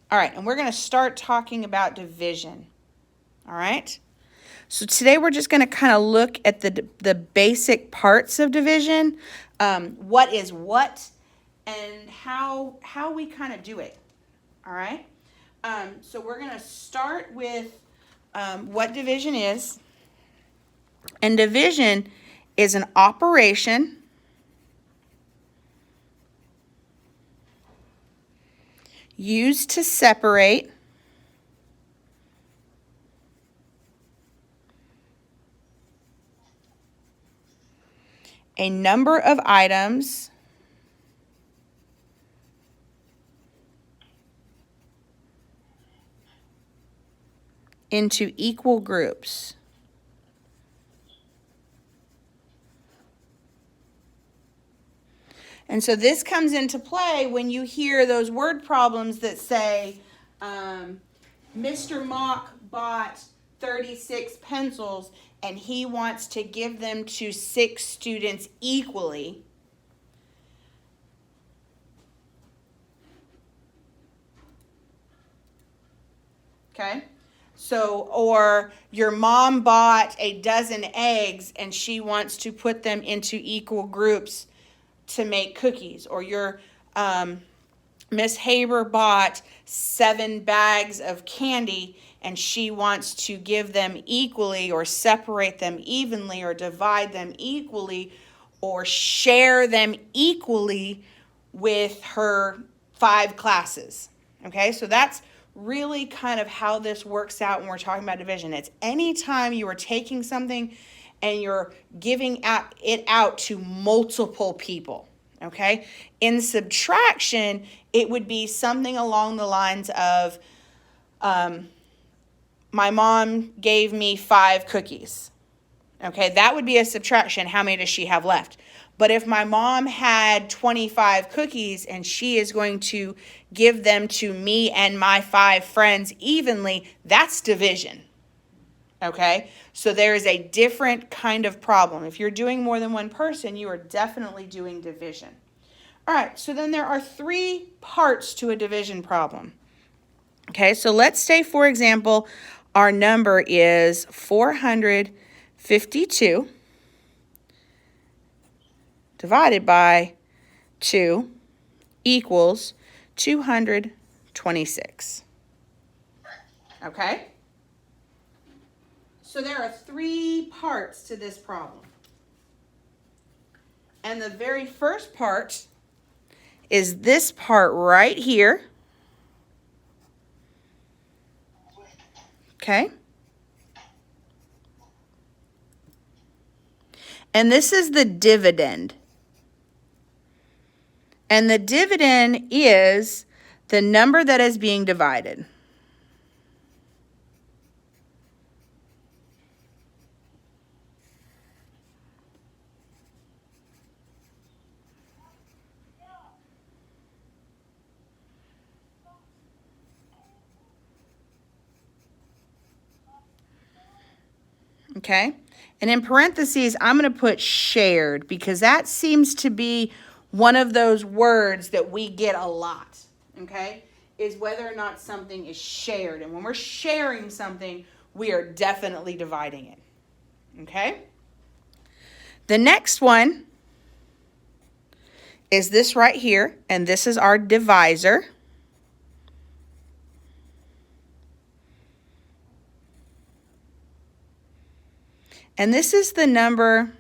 All right, and we're going to start talking about division. All right? So today we're just going to kind of look at the basic parts of division, what is what, and how we kind of do it. All right? So we're going to start with what division is. And division is an operation used to separate a number of items into equal groups. And so this comes into play when you hear those word problems that say, Mr. Mock bought 36 pencils and he wants to give them to 6 students equally. Okay? So, or your mom bought a dozen eggs and she wants to put them into equal groups to make cookies. Or your Miss Haber bought 7 bags of candy and she wants to give them equally or separate them evenly or divide them equally or share them equally with her 5 classes. Okay, so that's really kind of how this works out when we're talking about division. It's anytime you are taking something and you're giving it out to multiple people. Okay, in subtraction, it would be something along the lines of, my mom gave me 5 cookies. Okay, that would be a subtraction. How many does she have left? But if my mom had 25 cookies and she is going to give them to me and my 5 friends evenly, that's division. Okay, so there is a different kind of problem. If you're doing more than one person, you are definitely doing division. All right, so then there are 3 parts to a division problem. Okay, so let's say, for example, our number is 452 divided by 2 equals 226. Okay? So there are 3 parts to this problem. And the very first part is this part right here. Okay? And this is the dividend. And the dividend is the number that is being divided. Okay? And in parentheses, I'm going to put shared because that seems to be one of those words that we get a lot. Okay? Is whether or not something is shared. And when we're sharing something, we are definitely dividing it. Okay? The next one is this right here, and this is our divisor. And this is the number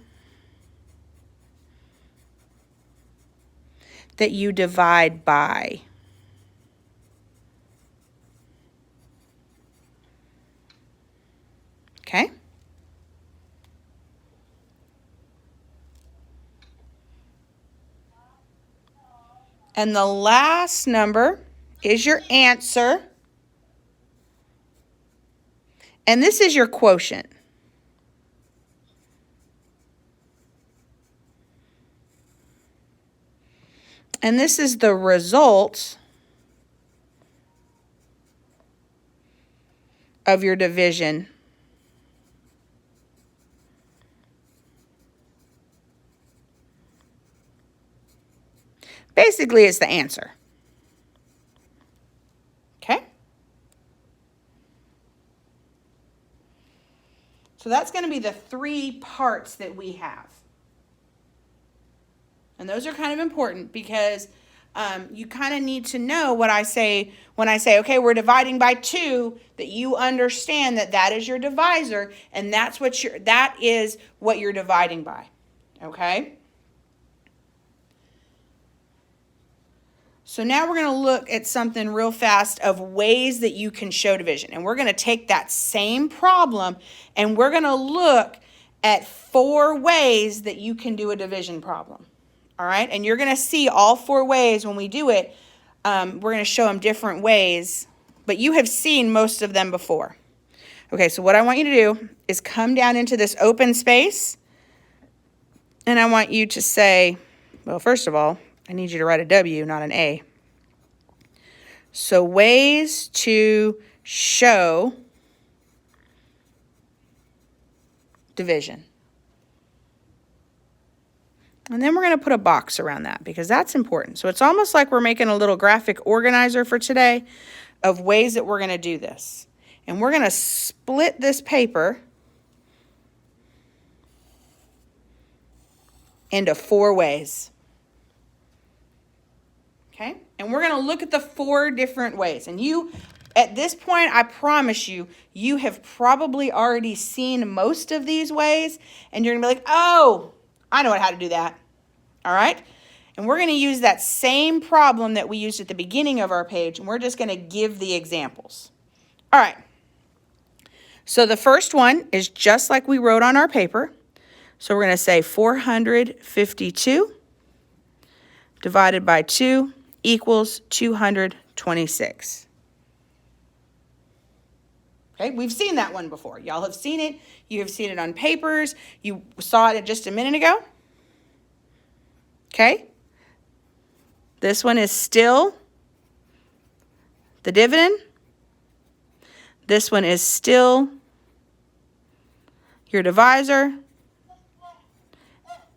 that you divide by. Okay? And the last number is your answer. And this is your quotient. And this is the result of your division. Basically, it's the answer. Okay? So that's going to be the 3 parts that we have. And those are kind of important because you kind of need to know what I say when I say, okay, we're dividing by 2, that you understand that that is your divisor, and that is what you're dividing by. Okay? So now we're going to look at something real fast of ways that you can show division. And we're going to take that same problem and we're going to look at 4 ways that you can do a division problem. All right? And you're going to see all 4 ways when we do it. We're going to show them different ways, but you have seen most of them before. Okay, so what I want you to do is come down into this open space. And I want you to say, well, first of all, I need you to write a W, not an A. So ways to show division. And then we're going to put a box around that because that's important. So it's almost like we're making a little graphic organizer for today of ways that we're going to do this. And we're going to split this paper into 4 ways. Okay? And we're going to look at the 4 different ways. And you, at this point, I promise you, you have probably already seen most of these ways. And you're going to be like, oh, I know how to do that. All right? And we're going to use that same problem that we used at the beginning of our page. And we're just going to give the examples. All right. So the first one is just like we wrote on our paper. So we're going to say 452 divided by 2 equals 226. Okay, we've seen that one before. Y'all have seen it. You have seen it on papers. You saw it just a minute ago. Okay. This one is still the dividend. This one is still your divisor.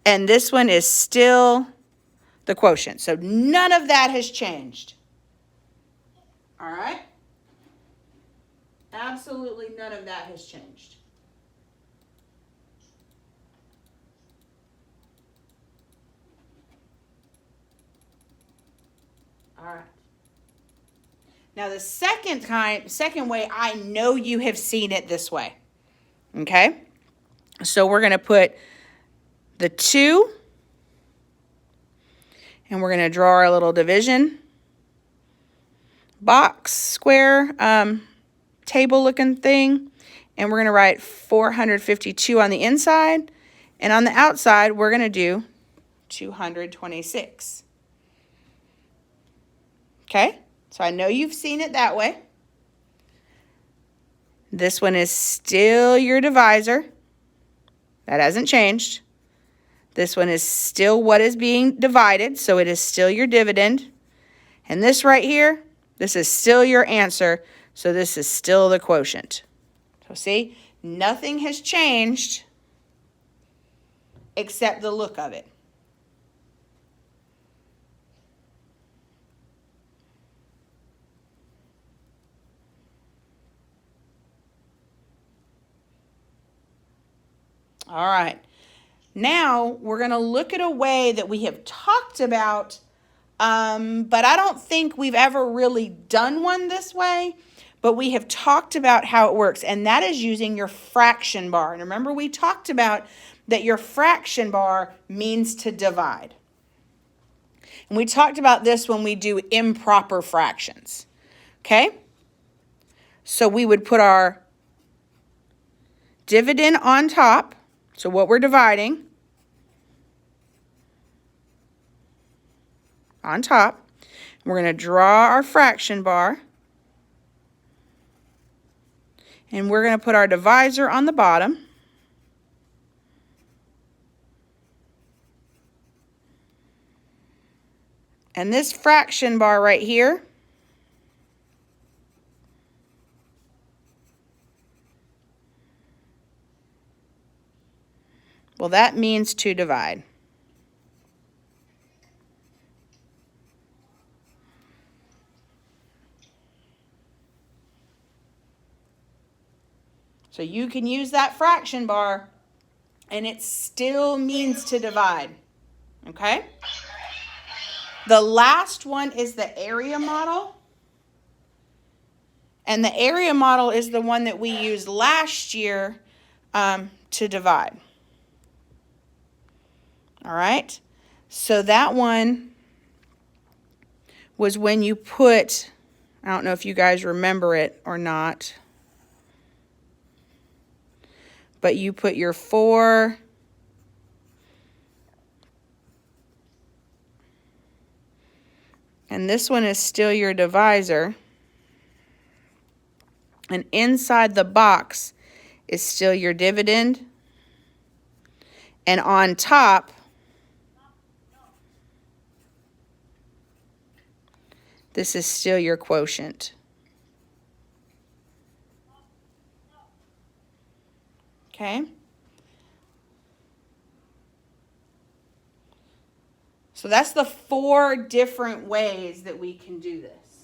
And this one is still the quotient. So none of that has changed. All right? Absolutely none of that has changed. All right. Now the second way, I know you have seen it this way. Okay? So we're going to put the 2 and we're going to draw our little division box, square, table looking thing. And we're going to write 452 on the inside. And on the outside, we're going to do 226. Okay? So I know you've seen it that way. This one is still your divisor. That hasn't changed. This one is still what is being divided, so it is still your dividend. And this right here, this is still your answer, so this is still the quotient. So see, nothing has changed except the look of it. All right. Now we're going to look at a way that we have talked about, but I don't think we've ever really done one this way, but we have talked about how it works, and that is using your fraction bar. And remember, we talked about that your fraction bar means to divide. And we talked about this when we do improper fractions. Okay? So we would put our dividend on top, so what we're dividing, on top. We're going to draw our fraction bar. And we're going to put our divisor on the bottom. And this fraction bar right here, well, that means to divide. So you can use that fraction bar, and it still means to divide. Okay? The last one is the area model. And the area model is the one that we used last year to divide. All right? So that one was when you put, I don't know if you guys remember it or not, but you put your 4, and this one is still your divisor, and inside the box is still your dividend, and on top, this is still your quotient. Okay? So that's the 4 different ways that we can do this.